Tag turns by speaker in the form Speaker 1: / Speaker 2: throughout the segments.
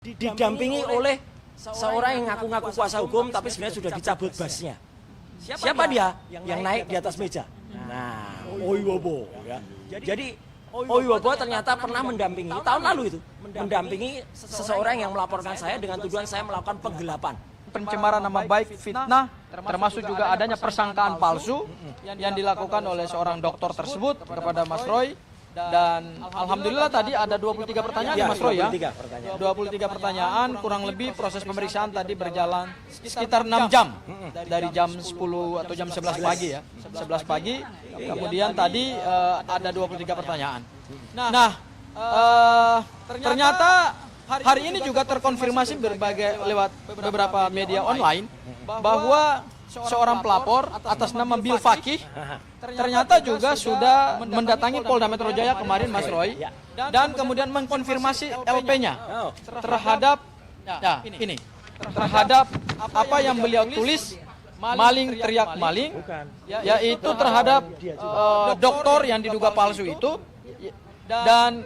Speaker 1: didampingi oleh seorang yang ngaku-ngaku kuasa hukum tapi sebenarnya sudah dicabut basnya. Siapa dia yang naik di atas meja? Nah, Oiwobo. Ya. Jadi Oiwobo ternyata pernah mendampingi tahun lalu itu, mendampingi seseorang yang melaporkan saya dengan tuduhan saya melakukan penggelapan.
Speaker 2: Pencemaran nama baik, fitnah, termasuk juga adanya persangkaan palsu yang dilakukan oleh seorang dokter tersebut kepada Mas Roy. Dan alhamdulillah tadi ada 23 pertanyaan ya, Mas Roy ya. 23 pertanyaan, kurang lebih proses pemeriksaan tadi berjalan sekitar 6 jam. Dari jam 10 atau jam 11 pagi ya. 11 pagi, kemudian tadi ada 23 pertanyaan. Nah, ternyata hari ini juga terkonfirmasi lewat beberapa media online bahwa seorang pelapor atas nama Bil Fakih ternyata juga sudah mendatangi Polda Metro Jaya kemarin, Mas Roy, dan kemudian mengkonfirmasi LP-nya terhadap terhadap apa yang beliau tulis, maling teriak maling, yaitu terhadap dokter yang diduga palsu itu. Dan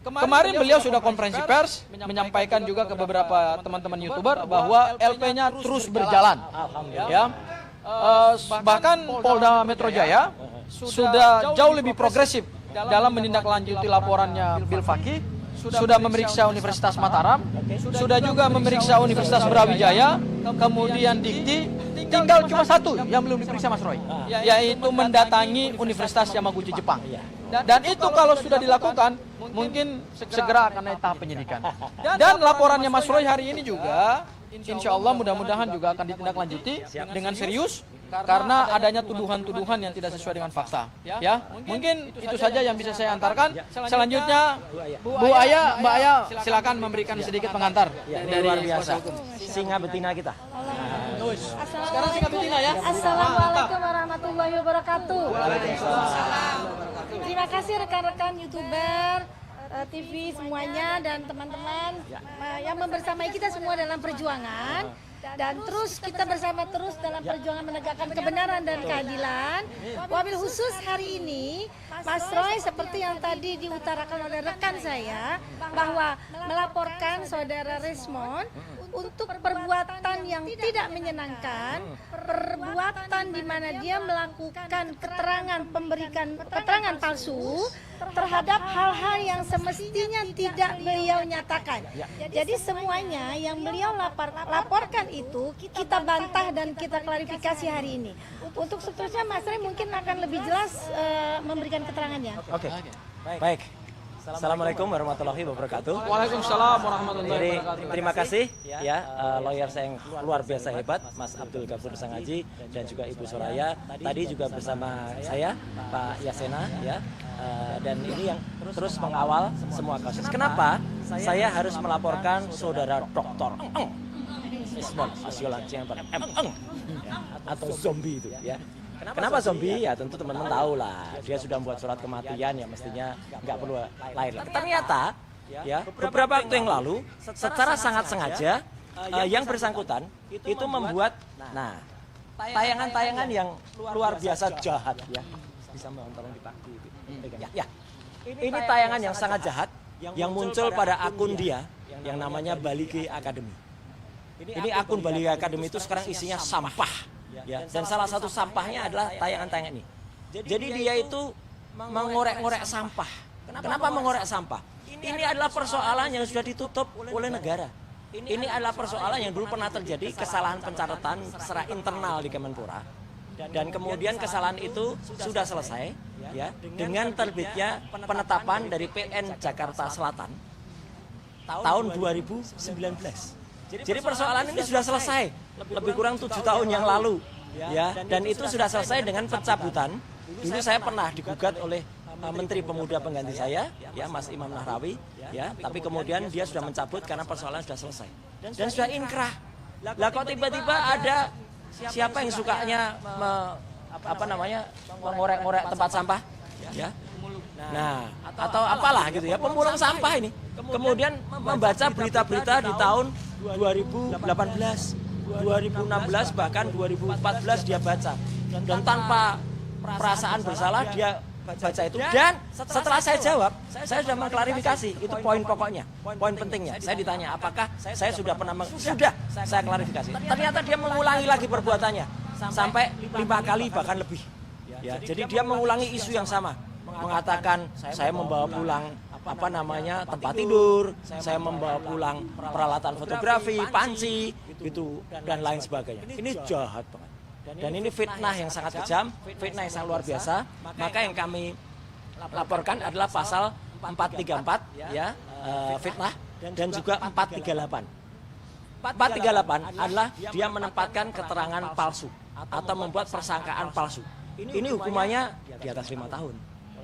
Speaker 2: kemarin beliau sudah konferensi pers menyampaikan juga ke beberapa teman-teman YouTuber bahwa LP-nya terus berjalan. Ya. Bahkan Polda Metro Jaya sudah jauh lebih progresif dalam menindaklanjuti laporannya Bil Fakih, sudah memeriksa Universitas Mataram, sudah juga memeriksa Universitas Brawijaya, kemudian Dikti, tinggal cuma satu yang belum diperiksa, Mas Roy, yaitu mendatangi Universitas Yamaguchi Jepang. Dan itu kalau sudah dilakukan, mungkin segera akan naik tahap penyidikan. Dan laporannya Mas Roy hari ini juga, insya Allah mudah-mudahan juga akan ditindaklanjuti dengan serius, karena adanya tuduhan-tuduhan yang tidak sesuai dengan fakta. Ya, mungkin itu saja yang bisa saya antarkan. Selanjutnya, Mbak Aya, silakan memberikan sedikit pengantar dari
Speaker 1: luar biasa. Singa betina kita.
Speaker 2: Sekarang singa betina ya.
Speaker 3: Assalamualaikum warahmatullahi wabarakatuh. Terima kasih rekan-rekan YouTuber, TV semuanya dan teman-teman yang membersamai kita semua dalam perjuangan. Dan terus kita bersama terus dalam perjuangan menegakkan kebenaran dan keadilan. Wabil khusus hari ini, Mas Roy seperti yang tadi diutarakan oleh rekan saya, bahwa melaporkan saudara Resmond untuk perbuatan yang tidak menyenangkan, perbuatan di mana dia melakukan memberikan keterangan palsu terhadap hal-hal yang semestinya tidak beliau nyatakan. Jadi semuanya yang beliau laporkan itu kita bantah dan kita klarifikasi hari ini. Untuk seterusnya Mas Roy mungkin akan lebih jelas memberikan keterangannya.
Speaker 1: Oke. Baik. Assalamualaikum warahmatullahi wabarakatuh.
Speaker 2: Waalaikumsalam warahmatullahi
Speaker 1: Jadi
Speaker 2: wabarakatuh.
Speaker 1: terima kasih ya lawyer saya yang luar biasa hebat, Mas Abdul Ghafur Sangaji dan juga Ibu Soraya. Tadi juga bersama saya Pak Yasena ya. Dan ini yang terus mengawal semua kasus. Kenapa saya harus melaporkan saudara dokter Resmond atau zombie itu ya? Kenapa zombie? Ya tentu teman-teman tahu lah. Dia sudah membuat surat kematian ya mestinya nggak perlu lain lagi. Ternyata ya beberapa waktu yang lalu secara sangat sengaja yang bersangkutan itu membuat tayangan-tayangan yang luar biasa jahat ya. Bisa tolong dipakai itu. Ya. Ini tayangan yang sangat jahat yang muncul pada akun dia yang namanya Balige Academy. Ini akun Balige Academy itu sekarang isinya sampah. Ya, dan salah satu sampahnya adalah tayangan-tayangan ini. Jadi dia itu mengorek-ngorek sampah. Kenapa mengorek sampah? Ini adalah persoalan yang sudah ditutup oleh negara. Ini adalah persoalan yang dulu pernah terjadi kesalahan pencatatan secara internal di Kemenpora. Dan kemudian kesalahan itu sudah selesai ya dengan terbitnya penetapan dari PN Jakarta Selatan tahun 2019. Jadi persoalan ini sudah selesai lebih kurang 7 tahun yang lalu ya, dan itu sudah selesai dengan pencabutan. Dulu saya pernah digugat oleh Menteri Pemuda pengganti saya ya, Mas Imam Nahrawi ya, tapi kemudian dia sudah mencabut karena persoalan sudah selesai dan sudah inkrah. Lah kok tiba-tiba ada siapa yang sukanya mengorek-ngorek tempat sampah ya? Nah, atau apalah gitu ya, pemulung sampah ini. Kemudian membaca berita-berita di tahun 2018, 2016 bahkan 2014 dia baca. Dan tanpa perasaan bersalah dia baca itu, dan setelah saya jawab, saya sudah mengklarifikasi itu poin pokoknya, poin pentingnya. Saya ditanya apakah saya sudah pernah sudah saya klarifikasi. Ternyata dia mengulangi lagi perbuatannya sampai 5 kali bahkan lebih. Ya, jadi dia mengulangi isu yang sama, mengatakan saya membawa pulang tempat tidur, saya membawa pulang peralatan fotografi, panci, gitu dan lain sebagainya. Ini jahat banget. Dan ini fitnah yang sangat kejam, fitnah yang sangat luar biasa. Maka yang kami laporkan adalah pasal 434 ya, fitnah, dan juga 438. 438 adalah dia menempatkan keterangan palsu atau membuat persangkaan palsu. Ini hukumannya di atas 5 tahun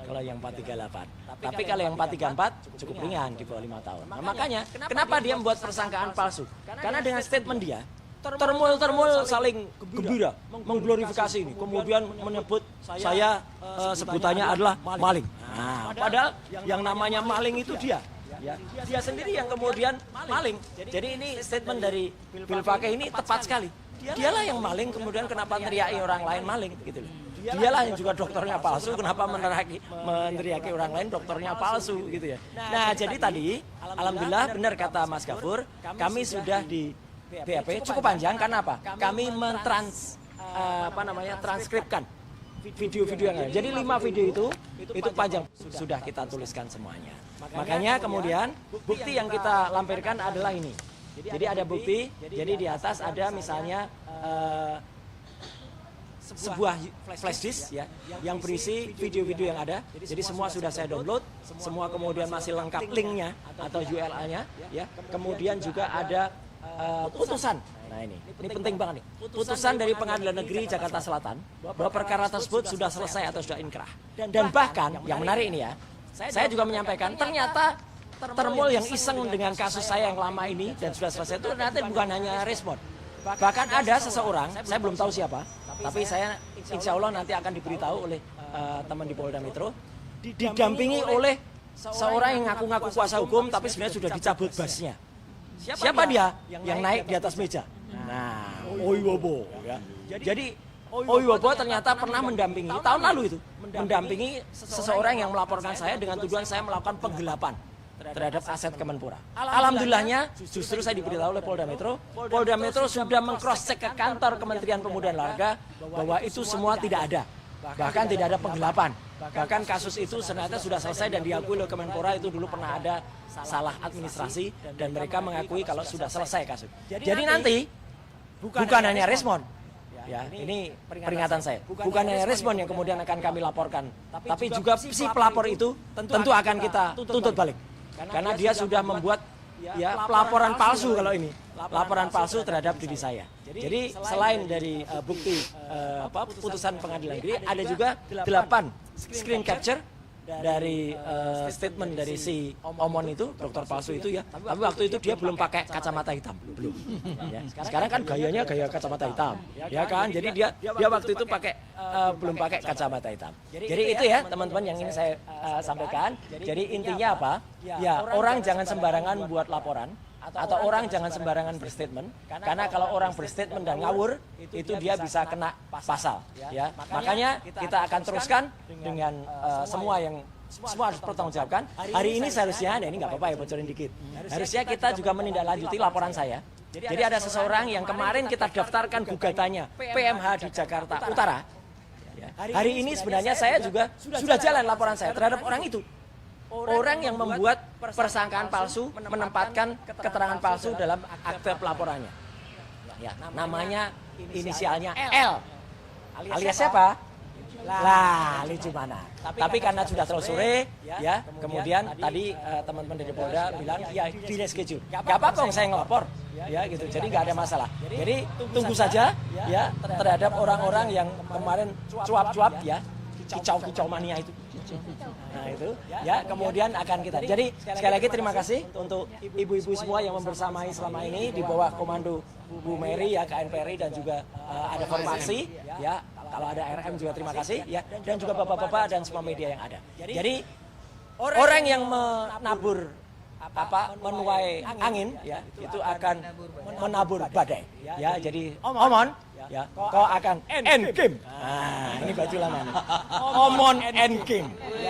Speaker 1: kalau yang 438. Tapi kalau yang 434 cukup ringan, di bawah 5 tahun. Nah, makanya kenapa dia membuat persangkaan palsu? Karena dengan statement dia termul saling gembira mengglorifikasi ini, kemudian menyebut saya sebutannya adalah maling. Nah, padahal yang namanya maling itu dia sendiri yang kemudian maling. Jadi ini statement dari Bill Fakih ini tepat sekali. Dialah yang maling, kemudian kenapa meneriaki orang lain maling gitu loh. Dialah yang juga dokternya palsu, kenapa meneriaki orang lain dokternya palsu gitu ya. Nah, jadi tadi alhamdulillah benar kata Mas Gafur, kami sudah di BAP cukup panjang karena apa? Kami transkripkan video-video yang ada. Jadi 5 video itu panjang, sudah kita tuliskan semuanya. Makanya kemudian bukti yang kita lampirkan adalah ini. Jadi ada bukti, jadi di atas ada misalnya sebuah flash disk ya yang berisi video-video yang ada. Jadi semua sudah saya download, semua kemudian masih lengkap linknya atau URL-nya ya. Kemudian juga ada putusan. Nah ini penting banget nih. Putusan dari Pengadilan Negeri Jakarta Selatan bahwa perkara tersebut sudah selesai atau sudah inkrah. Dan bahkan yang menarik ini ya, saya juga menyampaikan ternyata termul yang iseng dengan kasus saya yang lama ini dan sudah selesai itu ternyata bukan hanya respon. Bahkan ada seseorang, saya belum tahu siapa, tapi saya insya Allah nanti akan diberitahu oleh teman di Polda Metro, didampingi oleh seorang yang ngaku-ngaku kuasa hukum tapi sebenarnya sudah dicabut basnya. Siapa dia yang naik di atas meja? Nah, Oiwobo ya. Jadi Oiwobo ternyata pernah mendampingi tahun lalu itu, mendampingi seseorang yang melaporkan saya dengan tuduhan saya melakukan penggelapan terhadap aset Kemenpora. Alhamdulillahnya justru saya diberitahu oleh Polda Metro. Polda Metro sudah meng-cross check ke kantor Kementerian Pemuda dan Olahraga bahwa itu semua tidak ada. Bahkan tidak ada penggelapan. Bahkan kasus itu ternyata sudah selesai dan diakui oleh Kemenpora itu dulu pernah ada salah administrasi dan mereka mengakui kalau sudah selesai kasus. Jadi nanti bukan hanya respon. Ya, ini peringatan saya. Bukan hanya respon yang kemudian akan kami laporkan, tapi juga si pelapor itu tentu akan kita tuntut balik. Karena dia sudah membuat ya pelaporan palsu kalau ini. Laporan palsu terhadap diri saya. Jadi selain dari bukti putusan Pengadilan Negeri, ada juga 8 screen capture dari statement dari si Omon itu, dokter palsu itu ya. Tapi waktu itu dia belum pakai kacamata hitam, belum. Ya. Sekarang kan gayanya gaya kacamata hitam, ya kan? Jadi dia waktu itu belum pakai kacamata hitam. Jadi itu ya teman-teman yang ingin saya sampaikan. Jadi intinya apa? Ya orang jangan sembarangan buat laporan. Atau orang jangan sembarangan berstatement, karena kalau orang berstatement dan ngawur itu dia bisa kena pasal ya. Makanya kita akan teruskan dengan semua harus bertanggungjawabkan. Hari ini seharusnya, ini nggak apa-apa ya bocorin dikit, harusnya kita juga menindaklanjuti laporan saya. Jadi ada seseorang yang kemarin kita daftarkan gugatannya PMH di Jakarta Utara. Hari ini sebenarnya saya juga sudah jalan laporan saya terhadap orang itu. Orang yang membuat persangkaan palsu, menempatkan keterangan palsu dalam akte pelaporannya. Ya, namanya inisialnya L. Alias siapa? Lah, lucu mana? Tapi karena sudah terlalu sore, ya, kemudian tadi teman-teman dari Polda bilang, ya di reschedule. Gak apa-apa, saya ngelapor, ya gitu. Jadi nggak ada masalah. Jadi tunggu saja, ya, terhadap orang-orang yang kemarin cuap-cuap, ya, kicau-kicau mania itu. Nah itu ya kemudian akan kita. Jadi sekali lagi terima kasih untuk ibu-ibu semua yang membersamai selama ini di bawah komando Bu Mary ya, KNPRI dan juga ada formasi ya. Kalau ada RM juga terima kasih ya, dan juga bapak-bapak dan semua media yang ada. Jadi orang yang menuai angin ya itu akan menabur badai ya. Jadi Omon ya, kau akan end game. Nah, ini baju lama nih. Omon end game.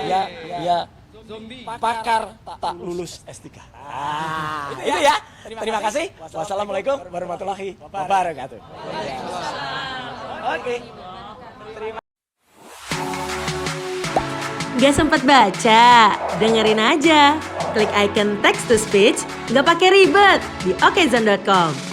Speaker 1: Ya, pakar tak lulus S3. Itu ya. Terima kasih. Wassalamualaikum warahmatullahi wabarakatuh. Oke.
Speaker 4: Gak sempat baca? Dengerin aja. Klik icon text to speech, gak pakai ribet di okezone.com.